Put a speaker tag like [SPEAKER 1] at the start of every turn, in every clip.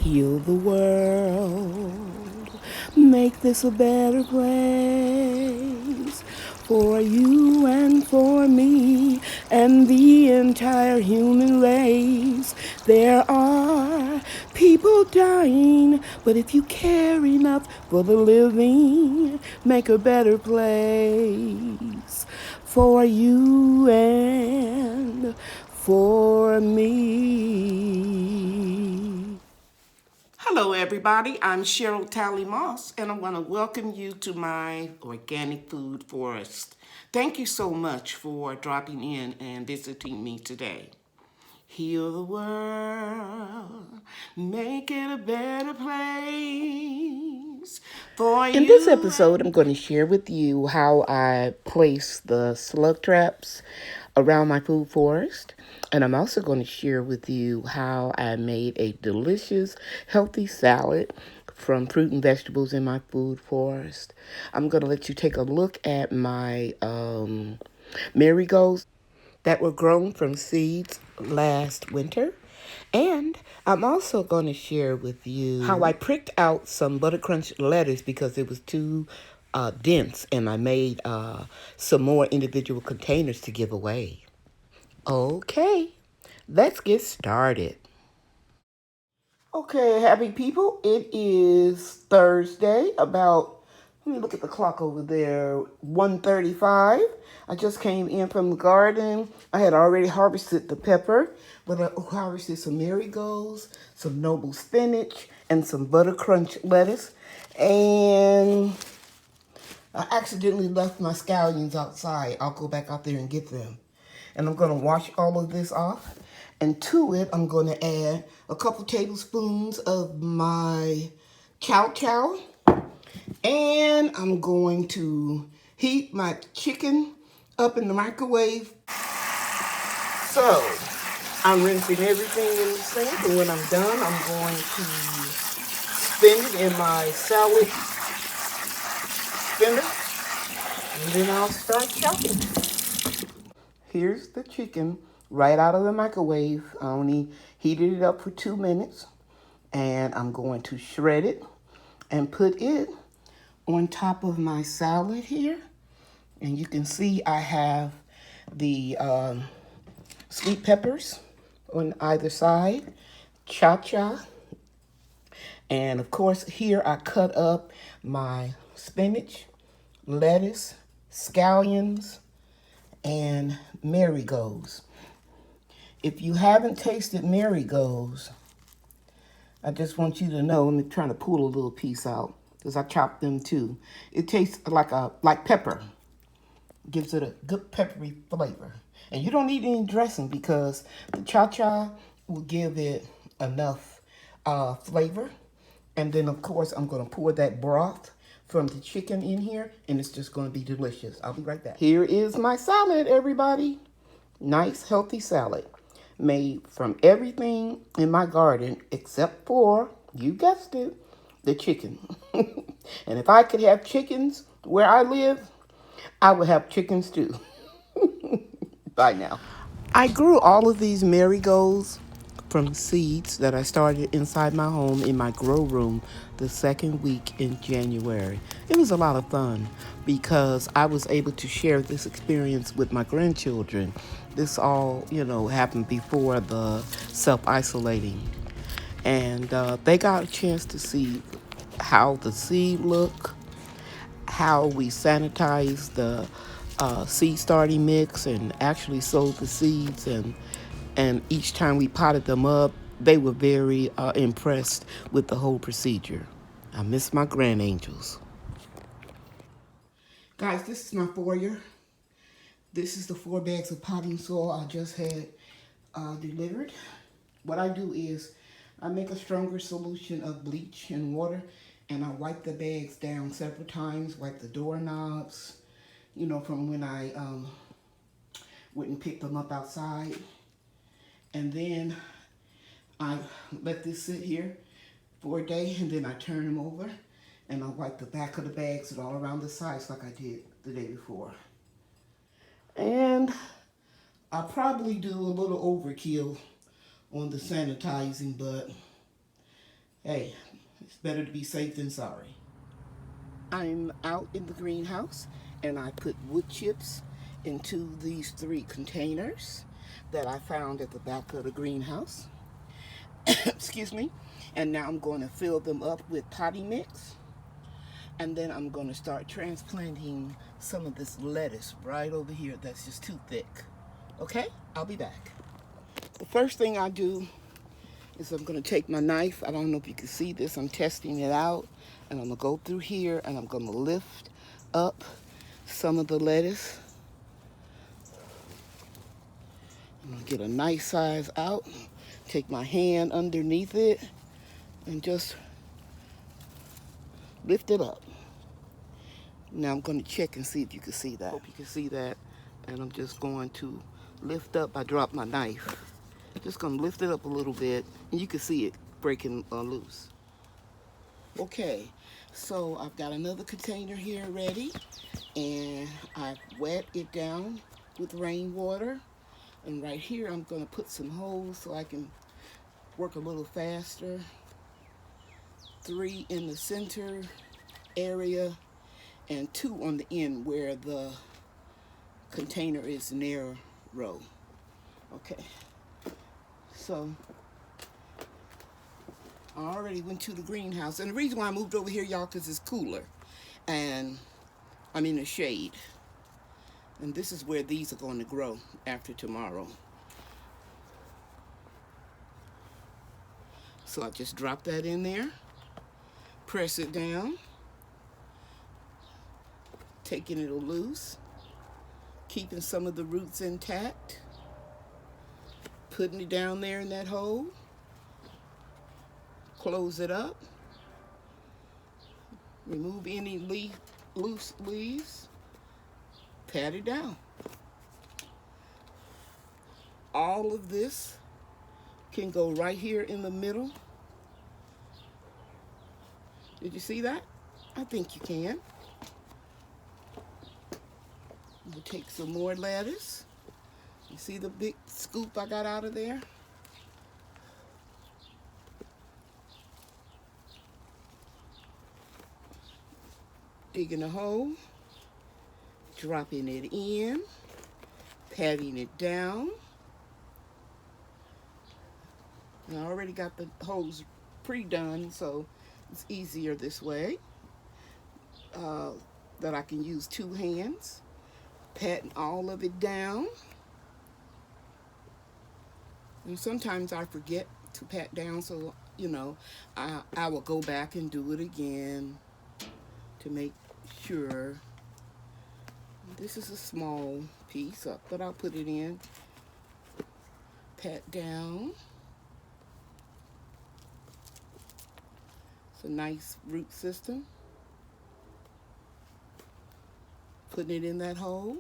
[SPEAKER 1] Heal the world, make this a better place for you and for me and the entire human race. There are people dying, but if you care enough for the living, make a better place for you and for me. Hello, everybody. I'm Cheryl Talley, and I want to welcome you to my organic food forest. Thank you so much for dropping in and visiting me today. Heal the world, make it a better place for you. In this episode, I'm going to share with you how I place the slug traps around my food forest. And I'm also going to share with you how I made a delicious, healthy salad from fruit and vegetables in my food forest. I'm going to let you take a look at my marigolds that were grown from seeds last winter. And I'm also going to share with you how I pricked out some ButterCrunch lettuce because it was too dense, and I made some more individual containers to give away. Okay, let's get started. Okay, happy people. It is Thursday, about, let me look at the clock over there, 1:35. I just came in from the garden. I had already harvested the pepper, but I harvested some marigolds, some noble spinach, and some ButterCrunch lettuce. And I accidentally left my scallions outside. I'll go back out there and get them. And I'm going to wash all of this off. And to it, I'm going to add a couple tablespoons of my Chow Chow. And I'm going to heat my chicken up in the microwave. So, I'm rinsing everything in the sink. And when I'm done, I'm going to spin it in my salad spinner. And then I'll start chopping. Here's the chicken right out of the microwave. I only heated it up for 2 minutes. And I'm going to shred it and put it on top of my salad here. And you can see I have the sweet peppers on either side, Chow Chow. And of course here I cut up my spinach, lettuce, scallions, and marigolds. If you haven't tasted marigolds, I just want you to know, I'm trying to pull a little piece out because I chopped them too. It tastes like pepper. Gives it a good peppery flavor. And you don't need any dressing because the Chow Chow will give it enough flavor. And then of course I'm going to pour that broth from the chicken in here, and it's just going to be delicious. I'll be right back. Here is my salad, everybody. Nice, healthy salad made from everything in my garden except for, you guessed it, the chicken. And if I could have chickens where I live, I would have chickens too. Bye now. I grew all of these marigolds from seeds that I started inside my home in my grow room the second week in January. It was a lot of fun because I was able to share this experience with my grandchildren. This all, happened before the self-isolating. And they got a chance to see how the seed look, how we sanitize the seed starting mix and actually sowed the seeds, and each time we potted them up, they were very impressed with the whole procedure. I miss my grand angels. Guys, this is my foyer. This is the 4 bags of potting soil I just had delivered. What I do is I make a stronger solution of bleach and water, and I wipe the bags down several times, wipe the doorknobs, from when I went and picked them up outside. And then I let this sit here for a day, and then I turn them over, and I wipe the back of the bags and all around the sides like I did the day before. And I probably do a little overkill on the sanitizing, but Hey, it's better to be safe than sorry. I'm out in the greenhouse and I put wood chips into these 3 containers that I found at the back of the greenhouse. Excuse me. And now I'm going to fill them up with potty mix. And then I'm going to start transplanting some of this lettuce right over here that's just too thick. Okay? I'll be back. The first thing I do is I'm going to take my knife. I don't know if you can see this. I'm testing it out. And I'm going to go through here and I'm going to lift up some of the lettuce. I'm going to get a nice size out. Take my hand underneath it and just lift it up. Now I'm going to check and see if you can see that. Hope you can see that. And I'm just going to lift up. I dropped my knife. Just going to lift it up a little bit, and you can see it breaking loose. Okay, so I've got another container here ready, and I've wet it down with rainwater. And right here, I'm going to put some holes so I can work a little faster. 3 in the center area, and 2 on the end where the container is narrow. Okay, so I already went to the greenhouse, and the reason why I moved over here, y'all, because it's cooler and I'm in the shade, and this is where these are going to grow after tomorrow. So I just drop that in there, press it down, taking it loose, keeping some of the roots intact, putting it down there in that hole, close it up, remove any loose leaves, pat it down. All of this can go right here in the middle. Did you see that? I think you can. We'll take some more lettuce. You see the big scoop I got out of there? Digging a hole, dropping it in, patting it down. And I already got the holes pre-done, so it's easier this way. That I can use 2 hands, patting all of it down. And sometimes I forget to pat down, so you know, I will go back and do it again to make sure. This is a small piece, but I'll put it in. Pat down. It's a nice root system. Putting it in that hole,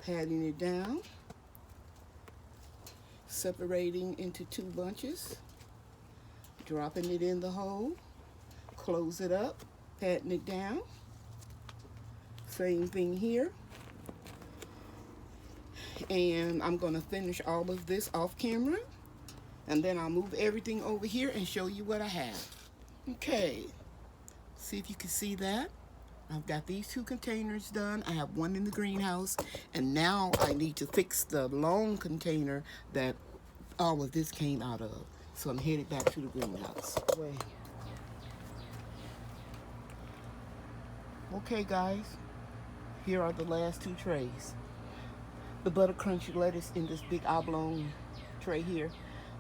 [SPEAKER 1] patting it down, separating into 2 bunches, dropping it in the hole, close it up, patting it down. Same thing here. And I'm going to finish all of this off camera, and then I'll move everything over here and show you what I have. Okay, see if you can see that. I've got these 2 containers done. I have 1 in the greenhouse, and now I need to fix the long container that all of this came out of. So I'm headed back to the greenhouse. Okay, guys, here are the last 2 trays. The ButterCrunch lettuce in this big oblong tray here.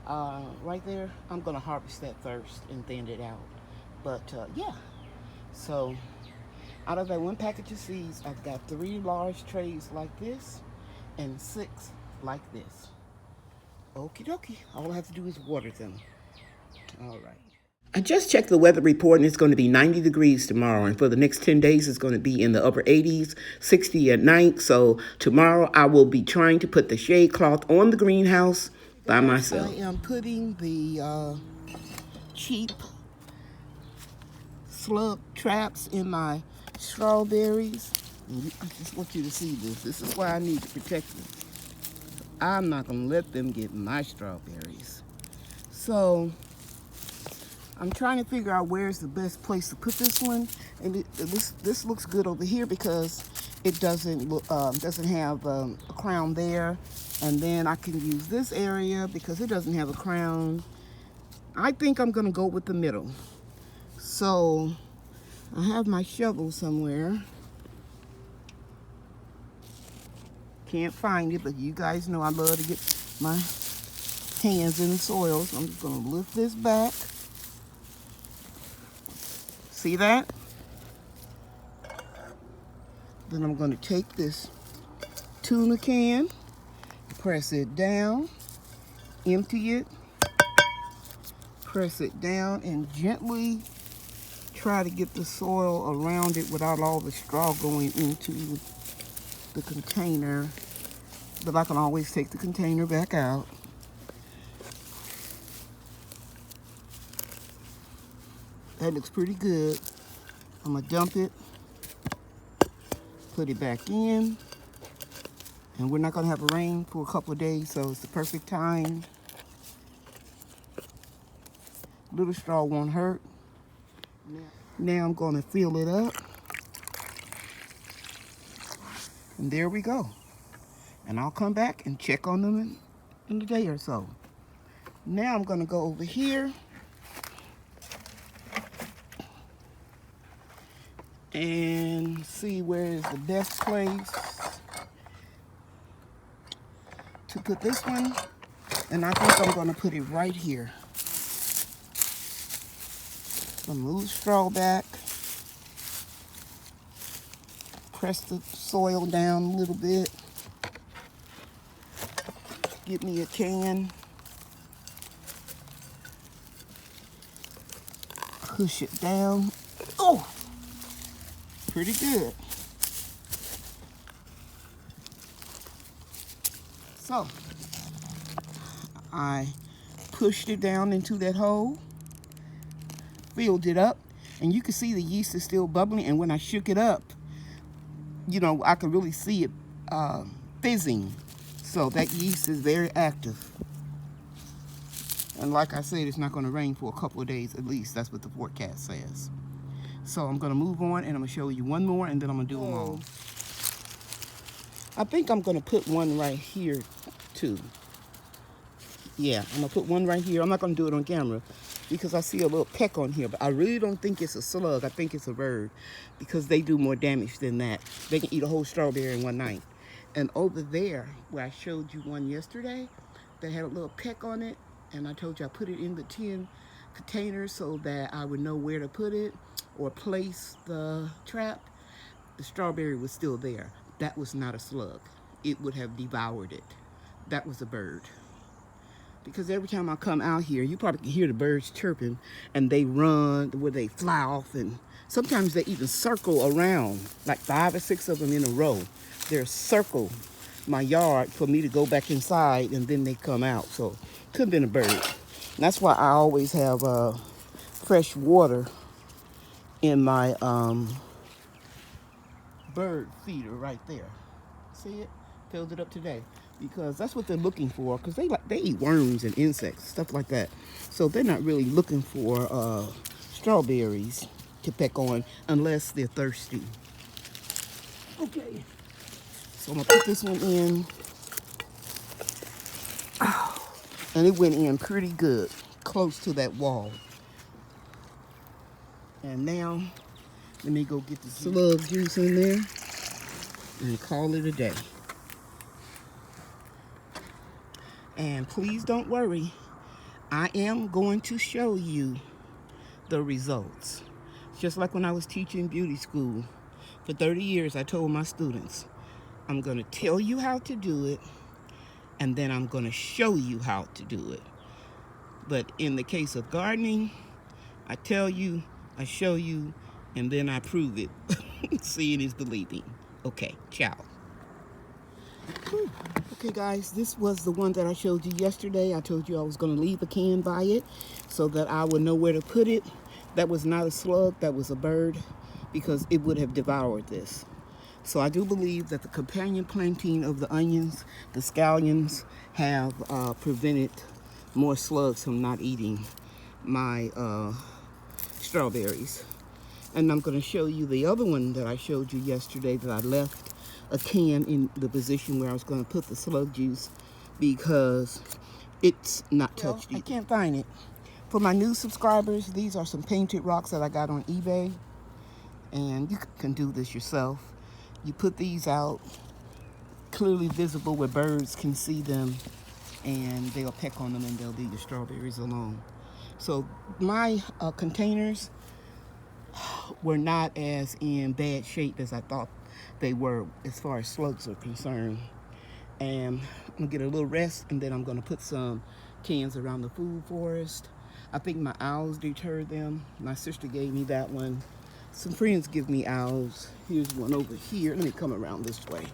[SPEAKER 1] Right there, I'm gonna harvest that first and thin it out. But yeah, so out of that 1 package of seeds, I've got 3 large trays like this and 6 like this. Okie dokie. All I have to do is water them. All right. I just checked the weather report, and it's going to be 90 degrees tomorrow. And for the next 10 days, it's going to be in the upper 80s, 60 at night. So tomorrow, I will be trying to put the shade cloth on the greenhouse by myself. I am putting the cheap slug traps in my strawberries. I just want you to see this. This is why I need to protect them. I'm not going to let them get my strawberries. So I'm trying to figure out where's the best place to put this one, and this looks good over here because it doesn't have a crown there, and then I can use this area because it doesn't have a crown. I think I'm gonna go with the middle. So I have my shovel somewhere. Can't find it, but you guys know I love to get my hands in the soil. So I'm just gonna lift this back. See that? Then I'm gonna take this tuna can, press it down, empty it, press it down, and gently try to get the soil around it without all the straw going into the container. But I can always take the container back out. That looks pretty good. I'm gonna dump it, put it back in, and we're not gonna have a rain for a couple of days, so it's the perfect time. Little straw won't hurt. Now I'm gonna fill it up. And there we go. And I'll come back and check on them in a day or so. Now I'm gonna go over here and see where is the best place to put this one. And I think I'm gonna put it right here. I'm gonna move the straw back, press the soil down a little bit, get me a can, push it down. Oh, pretty good. So I pushed it down into that hole, filled it up, and you can see the yeast is still bubbling, and when I shook it up, you know, I could really see it fizzing. So that yeast is very active. And like I said, it's not going to rain for a couple of days at least. That's what the forecast says. So I'm going to move on, and I'm going to show you one more, and then I'm going to do them all. I think I'm going to put one right here too. Yeah, I'm going to put one right here. I'm not going to do it on camera because I see a little peck on here, but I really don't think it's a slug. I think it's a bird because they do more damage than that. They can eat a whole strawberry in one night. And over there, where I showed you one yesterday, that had a little peck on it, and I told you I put it in the tin container so that I would know where to put it or place the trap. The strawberry was still there. That was not a slug. It would have devoured it. That was a bird. Because every time I come out here, you probably can hear the birds chirping, and they run, where they fly off, and sometimes they even circle around, like 5 or 6 of them in a row. They'll circle my yard for me to go back inside, and then they come out. So could have been a bird. And that's why I always have fresh water in my bird feeder right there. See it? Filled it up today. Because that's what they're looking for, because they eat worms and insects, stuff like that. So they're not really looking for strawberries to peck on unless they're thirsty. Okay, so I'm gonna put this one in. Oh, and it went in pretty good, close to that wall. And now, let me go get the slug juice in there and call it a day. And please don't worry, I am going to show you the results. Just like when I was teaching beauty school. For 30 years, I told my students, I'm going to tell you how to do it, and then I'm going to show you how to do it. But in the case of gardening, I tell you, I show you, and then I prove it. Seeing is believing. Okay, ciao. Whew. Okay guys, this was the one that I showed you yesterday. I told you I was going to leave a can by it so that I would know where to put it. That was not a slug, that was a bird, because it would have devoured this. So I do believe that the companion planting of the onions, the scallions, have prevented more slugs from not eating my strawberries. And I'm going to show you the other one that I showed you yesterday that I left a can in the position where I was going to put the slug juice because it's not touched yet. I can't find it. For my new subscribers, these are some painted rocks that I got on eBay. And you can do this yourself. You put these out clearly visible where birds can see them, and they'll peck on them and they'll leave your strawberries alone. So my containers were not as in bad shape as I thought they were as far as slugs are concerned. And I'm gonna get a little rest, and then I'm gonna put some cans around the food forest. I think my owls deterred them. My sister gave me that one. Some friends give me owls. Here's one over here. Let me come around this way.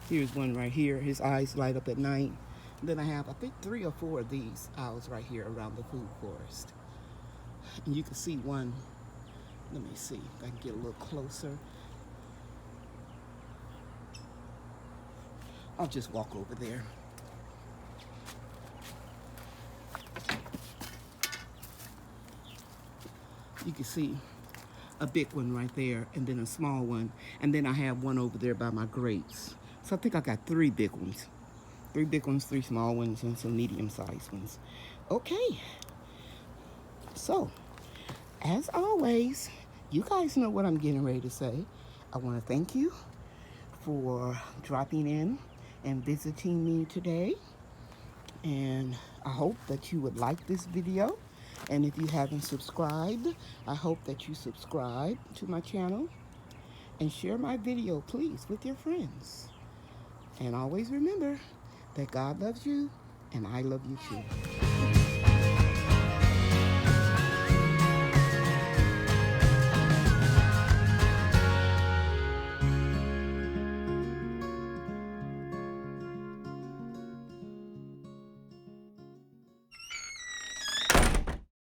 [SPEAKER 1] Here's one right here. His eyes light up at night. And then I have, I think, 3 or 4 of these owls right here around the food forest. And you can see one. Let me see if I can get a little closer. I'll just walk over there. You can see a big one right there, and then a small one, and then I have one over there by my grapes. So I think I got 3 big ones. 3 big ones, 3 small ones, and some medium-sized ones. Okay. So, as always, you guys know what I'm getting ready to say. I want to thank you for dropping in and visiting me today. And I hope that you would like this video. And if you haven't subscribed, I hope that you subscribe to my channel and share my video, please, with your friends. And always remember that God loves you and I love you too.